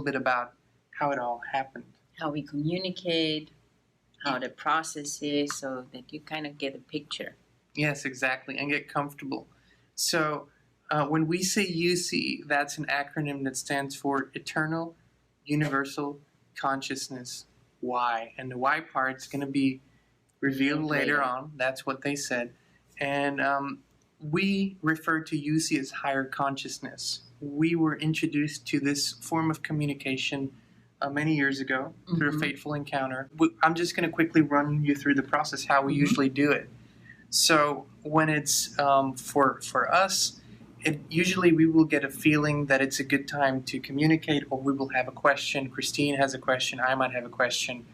bit about how it all happened. How we communicate, how the process is, so that you kind of get a picture. Yes, exactly, and get comfortable. So when we say UC, that's an acronym that stands for Eternal Universal Consciousness. Why? And the why part's going to be revealed later on. That's what they said. And we refer to UC as higher consciousness. We were introduced to this form of communication many years ago through a fateful encounter. I'm just going to quickly run you through the process, how we usually do it. So when it's for us, usually we will get a feeling that it's a good time to communicate, or we will have a question. Christine has a question. I might have a question.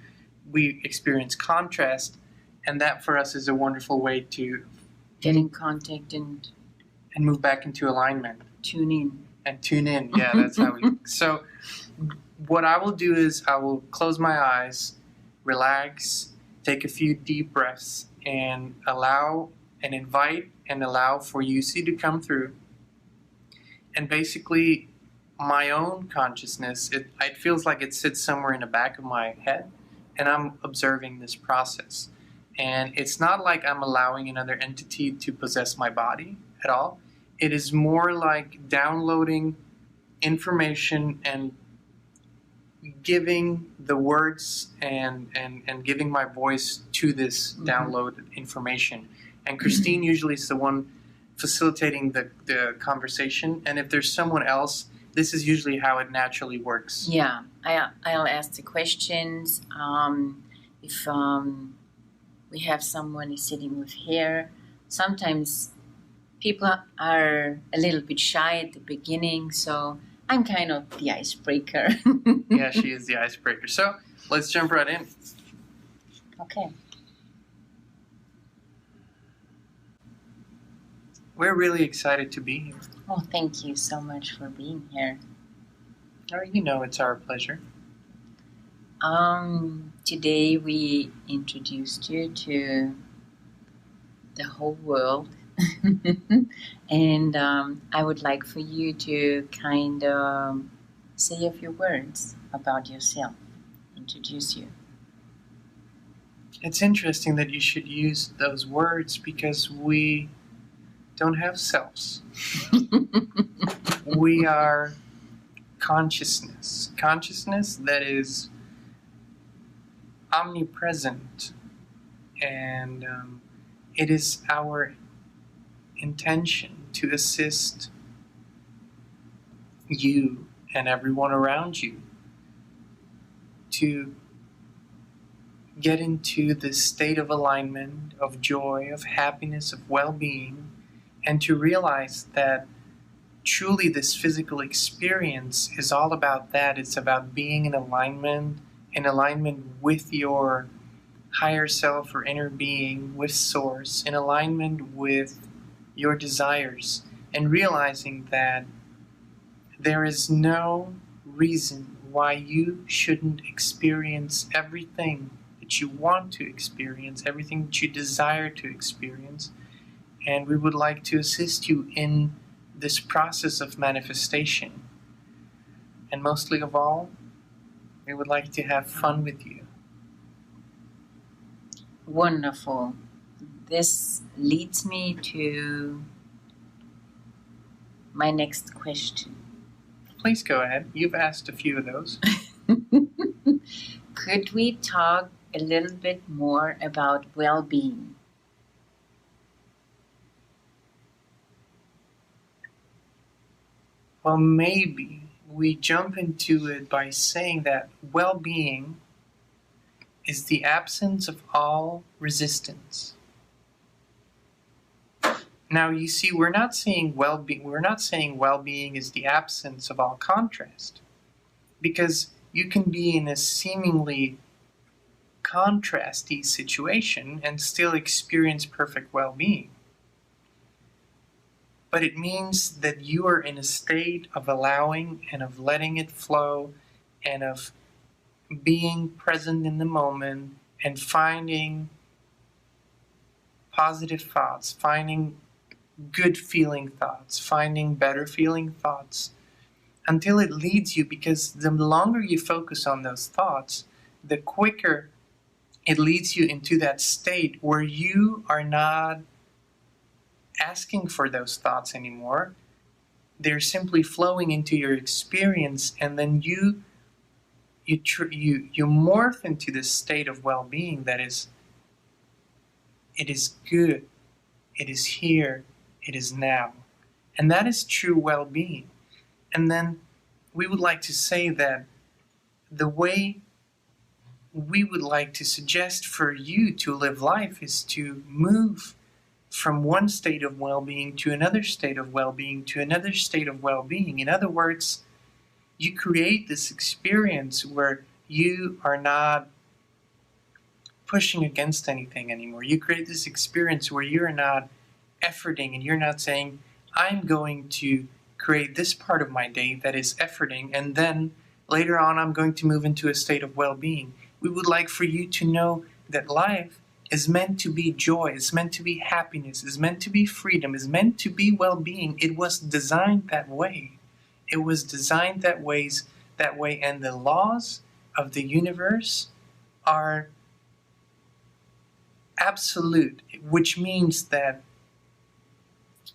We experience contrast, and that for us is a wonderful way to get in contact and move back into alignment. Tune in. And tune in. Yeah, that's how we. So what I will do is I will close my eyes, relax, take a few deep breaths, and invite and allow for UC to come through. And basically, my own consciousness, it feels like it sits somewhere in the back of my head, and I'm observing this process. And it's not like I'm allowing another entity to possess my body at all. It is more like downloading information and giving the words and giving my voice to this downloaded information. And Christine usually is the one facilitating the conversation. And if there's someone else, this is usually how it naturally works. Yeah, I'll ask the questions. If we have someone sitting with hair, sometimes people are a little bit shy at the beginning, so I'm kind of the icebreaker. Yeah, she is the icebreaker. So let's jump right in. Okay. We're really excited to be here. Oh, thank you so much for being here. Oh, you know it's our pleasure. Today we introduced you to the whole world. And I would like for you to kind of say a few words about yourself, introduce you. It's interesting that you should use those words because we don't have selves. We are consciousness. Consciousness that is omnipresent, and it is our intention to assist you and everyone around you to get into this state of alignment, of joy, of happiness, of well-being, and to realize that truly this physical experience is all about that. It's about being in alignment with your higher self or inner being, with Source, in alignment with your desires, and realizing that there is no reason why you shouldn't experience everything that you want to experience, everything that you desire to experience. And we would like to assist you in this process of manifestation. And mostly of all, we would like to have fun with you. Wonderful. This leads me to my next question. Please go ahead. You've asked a few of those. Could we talk a little bit more about well-being? Well, maybe we jump into it by saying that well-being is the absence of all resistance. Now, you see, we're not saying well-being is the absence of all contrast, because you can be in a seemingly contrasty situation and still experience perfect well-being. But it means that you are in a state of allowing and of letting it flow and of being present in the moment and finding positive thoughts, finding good feeling thoughts, finding better feeling thoughts, until it leads you, because the longer you focus on those thoughts, the quicker it leads you into that state where you are not asking for those thoughts anymore. They're simply flowing into your experience, and then you morph into this state of well-being that is, it is good, it is here, it is now. And that is true well-being. And then we would like to say that the way we would like to suggest for you to live life is to move from one state of well-being to another state of well-being to another state of well-being. In other words, you create this experience where you are not pushing against anything anymore. You create this experience where you're not efforting and you're not saying, I'm going to create this part of my day that is efforting, and then later on I'm going to move into a state of well-being. We would like for you to know that life is meant to be joy, is meant to be happiness, is meant to be freedom, is meant to be well-being. It was designed that way. It was designed that way, and the laws of the universe are absolute, which means that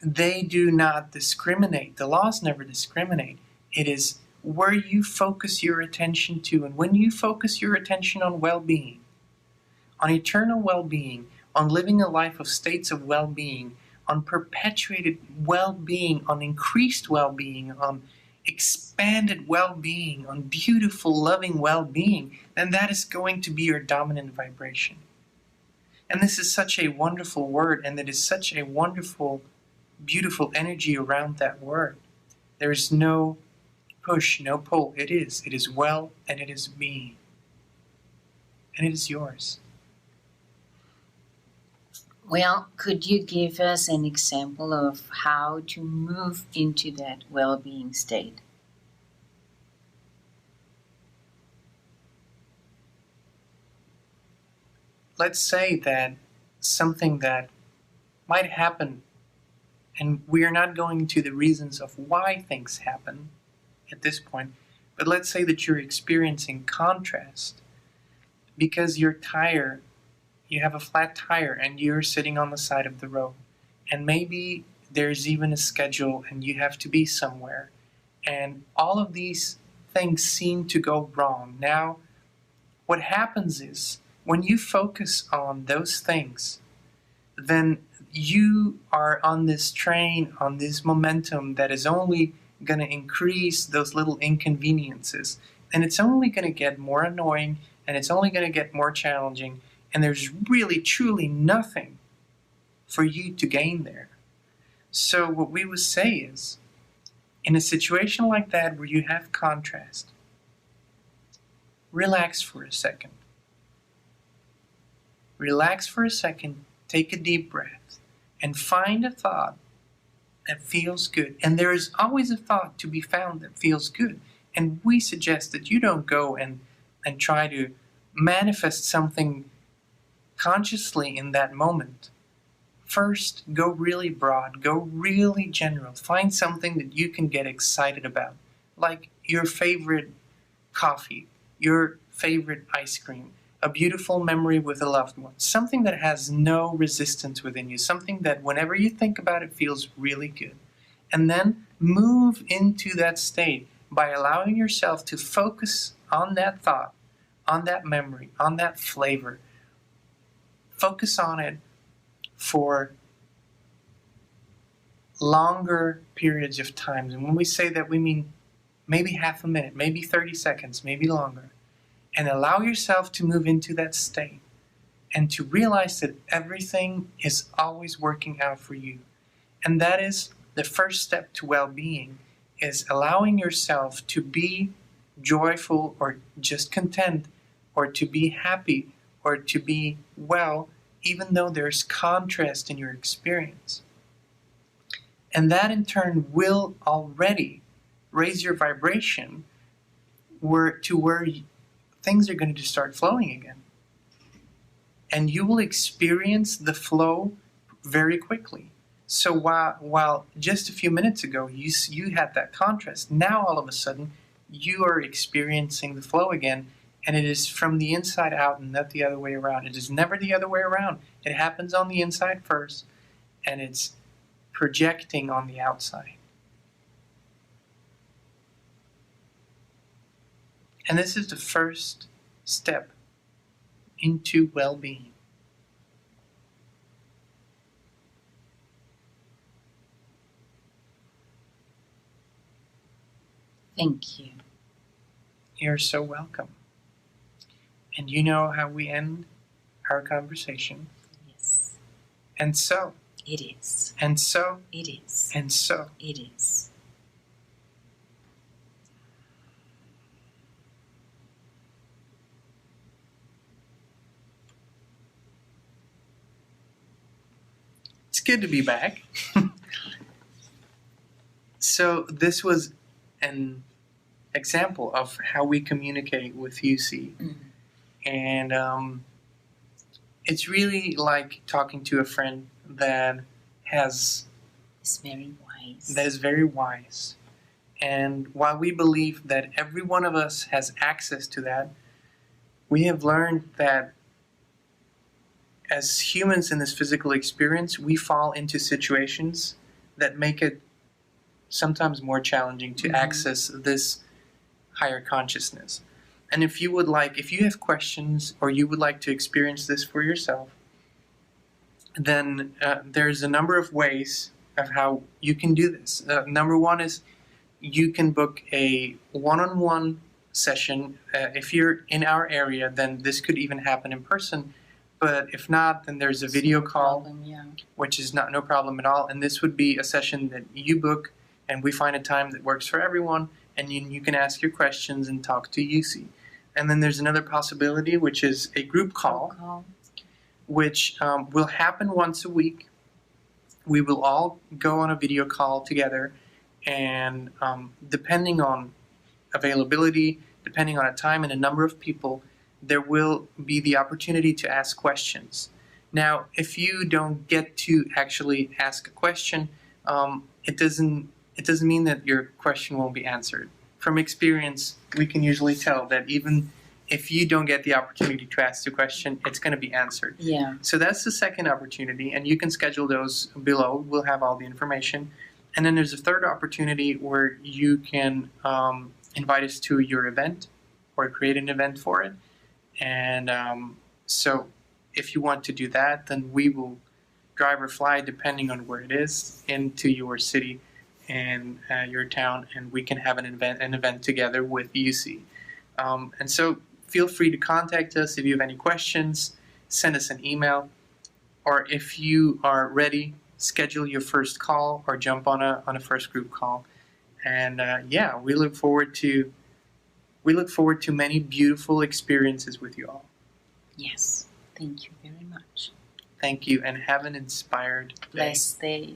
they do not discriminate. The laws never discriminate. It is where you focus your attention to, and when you focus your attention on well-being, on eternal well-being, on living a life of states of well-being, on perpetuated well-being, on increased well-being, on expanded well-being, on beautiful, loving well-being, then that is going to be your dominant vibration. And this is such a wonderful word, and it is such a wonderful, beautiful energy around that word. There is no push, no pull. It is well, and it is being. And it is yours. Well, could you give us an example of how to move into that well-being state? Let's say that something that might happen, and we are not going into the reasons of why things happen at this point, but let's say that you're experiencing contrast because your tire, you have a flat tire and you're sitting on the side of the road, and maybe there's even a schedule and you have to be somewhere, and all of these things seem to go wrong. Now, what happens is, when you focus on those things, then you are on this train, on this momentum that is only going to increase those little inconveniences, and it's only going to get more annoying, and it's only going to get more challenging, and there's really truly nothing for you to gain there. So what we would say is, in a situation like that where you have contrast, relax for a second. Relax for a second, take a deep breath, and find a thought that feels good. And there is always a thought to be found that feels good. And we suggest that you don't go and try to manifest something consciously in that moment. First, go really broad, go really general. Find something that you can get excited about, like your favorite coffee, your favorite ice cream, a beautiful memory with a loved one, something that has no resistance within you, something that whenever you think about it feels really good. And then move into that state by allowing yourself to focus on that thought, on that memory, on that flavor. Focus on it for longer periods of time. And when we say that, we mean maybe half a minute, maybe 30 seconds, maybe longer. And allow yourself to move into that state and to realize that everything is always working out for you. And that is the first step to well-being, is allowing yourself to be joyful or just content, or to be happy or to be well, even though there's contrast in your experience. And that in turn will already raise your vibration to where things are going to start flowing again. And you will experience the flow very quickly. So while just a few minutes ago you had that contrast, now all of a sudden you are experiencing the flow again, and it is from the inside out and not the other way around. It is never the other way around. It happens on the inside first, and it's projecting on the outside. And this is the first step into well-being. Thank you. You're so welcome. And you know how we end our conversation. Yes. And so. It is. And so. It is. And so. It is. It's good to be back. So this was an example of how we communicate with EUCY. Mm-hmm. And it's really like talking to a friend that is very wise. That is very wise. And while we believe that every one of us has access to that, we have learned that as humans in this physical experience, we fall into situations that make it sometimes more challenging to access this higher consciousness. And if you have questions or you would like to experience this for yourself, then there's a number of ways of how you can do this. Number one is you can book a one-on-one session. If you're in our area, then this could even happen in person. But if not, then there's a video call, which is no problem at all. And this would be a session that you book, and we find a time that works for everyone, and you can ask your questions and talk to EUCY. And then there's another possibility, which is a group call. Which will happen once a week. We will all go on a video call together, and depending on availability, depending on a time and a number of people, there will be the opportunity to ask questions. Now, if you don't get to actually ask a question, it doesn't mean that your question won't be answered. From experience, we can usually tell that even if you don't get the opportunity to ask the question, it's going to be answered. Yeah. So that's the second opportunity, and you can schedule those below. We'll have all the information. And then there's a third opportunity where you can invite us to your event or create an event for it. And so if you want to do that, then we will drive or fly, depending on where it is, into your city and your town, and we can have an event together with EUCY. And so feel free to contact us if you have any questions, send us an email, or if you are ready, schedule your first call or jump on a first group call. And yeah, we look forward to many beautiful experiences with you all. Yes, thank you very much. Thank you, and have an inspired day. Blessed day.